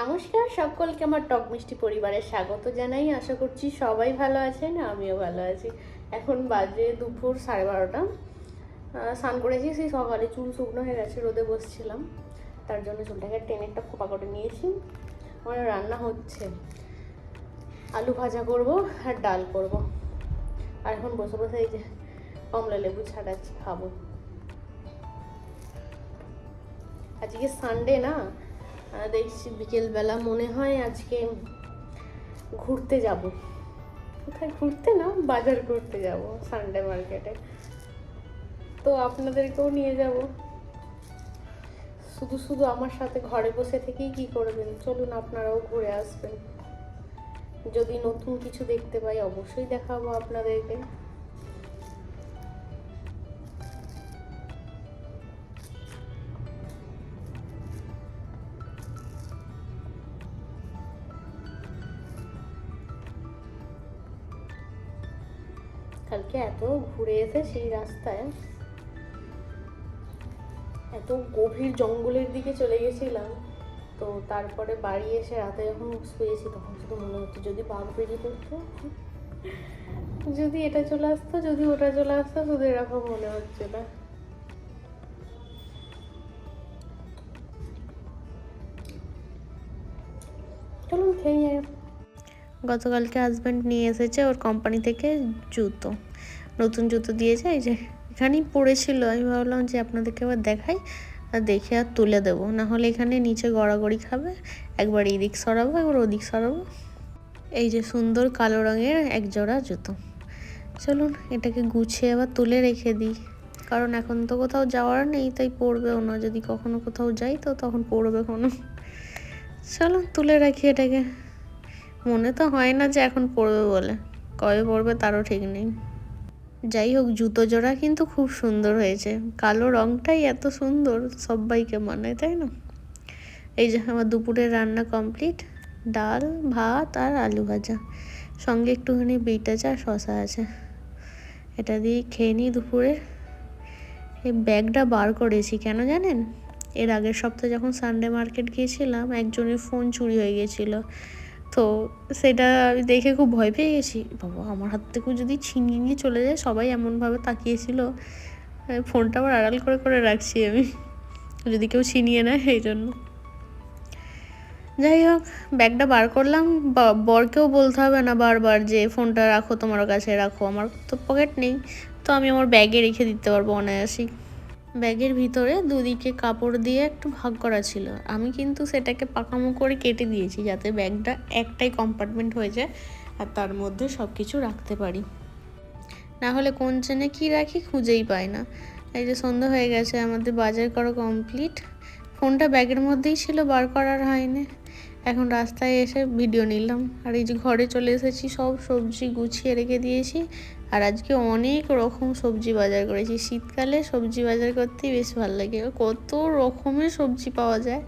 নমস্কার সকলকে আমার টক মিষ্টি পরিবারের স্বাগত জানাই। আশা করছি সবাই ভালো আছেন, আমিও ভালো আছি। এখন বাজে দুপুর 12:30। স্নান করেছি সেই সকালে, চুল শুকনো হয়ে গেছে, রোদে বসছিলাম, তার জন্য চুলটাকে টেনে একটা খোপা করে নিয়েছি। আমার রান্না হচ্ছে, আলু ভাজা করব আর ডাল করব। আর এখন বসে বসে এই যে কমলা লেবু ছাড়াচ্ছি, খাবো। আজকে সানডে না, দেখছি বিকেলবেলা মনে হয় আজকে ঘুরতে যাব। কোথায় ঘুরতে না, বাজার করতে যাব সানডে মার্কেটে। তো আপনাদেরকেও নিয়ে যাব। শুধু শুধু আমার সাথে ঘরে বসে থেকেই কি করবেন, চলুন আপনারাও ঘুরে আসবেন। যদি নতুন কিছু দেখতে পাই অবশ্যই দেখাবো আপনাদেরকে। কালকে এত ঘুরে এসে সেই রাস্তায়, এত গভীর জঙ্গলের দিকে চলে গেছিলাম। তো তারপরে বাড়ি এসে রাতে যখন শুয়েছি তখন শুধু মনে হচ্ছে যদি বাঘ বেরিয়ে পড়তো, যদি এটা চলে আসতো, যদি ওটা চলে আসতো, শুধু এরকম মনে হচ্ছে না। চলুন খেয়ে। গতকালকে হাজব্যান্ড নিয়ে এসেছে ওর কোম্পানি থেকে জুতো, নতুন জুতো দিয়েছে। এই যে এখানেই পড়েছিল, আমি ভাবলাম যে আপনাদেরকে আবার দেখাই, আর দেখে আর তুলে দেবো, না হলে এখানে নিচে গড়াগড়ি খাবে। একবার এদিক সরাবো, একবার ওদিক সরাবো। এই যে সুন্দর কালো রঙের এক জোড়া জুতো। চলুন এটাকে গুছিয়ে আবার তুলে রেখে দিই, কারণ এখন তো কোথাও যাওয়ার নেই, তাই পরবেও না। যদি কখনো কোথাও যাই তো তখন পরবে কোনো। চলুন তুলে রাখি এটাকে। মনে তো হয় না যে এখন পরবে বলে, কবে পরবে তারও ঠিক নেই। যাই হোক, জুতো জোড়া কিন্তু খুব সুন্দর হয়েছে, কালো রঙটাই এত সুন্দর, সবাইকে মানায়, তাই না? এই যে আমার দুপুরের রান্না কমপ্লিট, ডাল ভাত আর আলু ভাজা, সঙ্গে একটুখানি বিট আছে আর শশা আছে। এটা দিয়ে খেয়ে নিই দুপুরে। এই ব্যাগটা বার করেছি কেন জানেন? এর আগের সপ্তাহে যখন সানডে মার্কেট গিয়েছিলাম, একজনের ফোন চুরি হয়ে গেছিলো। তো সেটা আমি দেখে খুব ভয় পেয়ে গেছি, বাবা আমার হাত থেকেও যদি ছিনিয়ে নিয়ে চলে যায়। সবাই এমনভাবে তাকিয়েছিল, ফোনটা আবার আড়াল করে করে রাখছি আমি, যদি কেউ ছিনিয়ে নেয় এই জন্য। যাই হোক, ব্যাগটা বার করলাম। বরকেও বলতে হবে না বারবার যে ফোনটা রাখো, তোমার কাছে রাখো। আমার তো পকেট নেই, তো আমি আমার ব্যাগে রেখে দিতে পারবো অনায়াসই। ব্যাগের ভিতরে দুদিকে কাপড় দিয়ে একটু ভাগ করা ছিল, আমি কিন্তু সেটাকে পাকামো করে কেটে দিয়েছি, যাতে ব্যাগটা একটাই কম্পার্টমেন্ট হয়ে যায় আর তার মধ্যে সব কিছু রাখতে পারি। না হলে কোন চেনে কী রাখি খুঁজেই পাই না। এই যে সন্ধ্যা হয়ে গেছে, আমাদের বাজার করা কমপ্লিট। ফোনটা ব্যাগের মধ্যেই ছিল, বার করার হয়নি। এখন রাস্তায় এসে ভিডিও নিলাম। আর এই যে ঘরে চলে এসেছি, সব সবজি গুছিয়ে রেখে দিয়েছি। আর আজকে অনেক রকম সবজি বাজার করেছি। শীতকালে সবজি বাজার করতেই বেশ ভালো লাগে, কত রকমের সবজি পাওয়া যায়,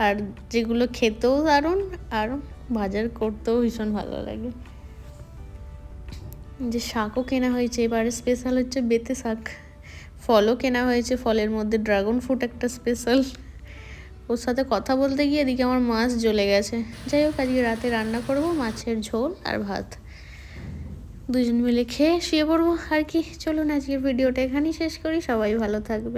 আর যেগুলো খেতেও দারুণ, আর বাজার করতেও ভীষণ ভালো লাগে। যে শাকও কেনা হয়েছে, এবারে স্পেশাল হচ্ছে বেতে শাক। ফলও কেনা হয়েছে, ফলের মধ্যে ড্রাগন ফ্রুট একটা স্পেশাল। ওর সাথে কথা বলতে গিয়ে এদিকে আমার মাছ জ্বলে গেছে। যাই হোক, আজকে রাতে রান্না করব মাছের ঝোল আর ভাত, দুজন মিলে খেয়ে শুয়ে পড়বো আর কি। চলুন আজকের ভিডিওটা এখানেই শেষ করি, সবাই ভালো থাকবে।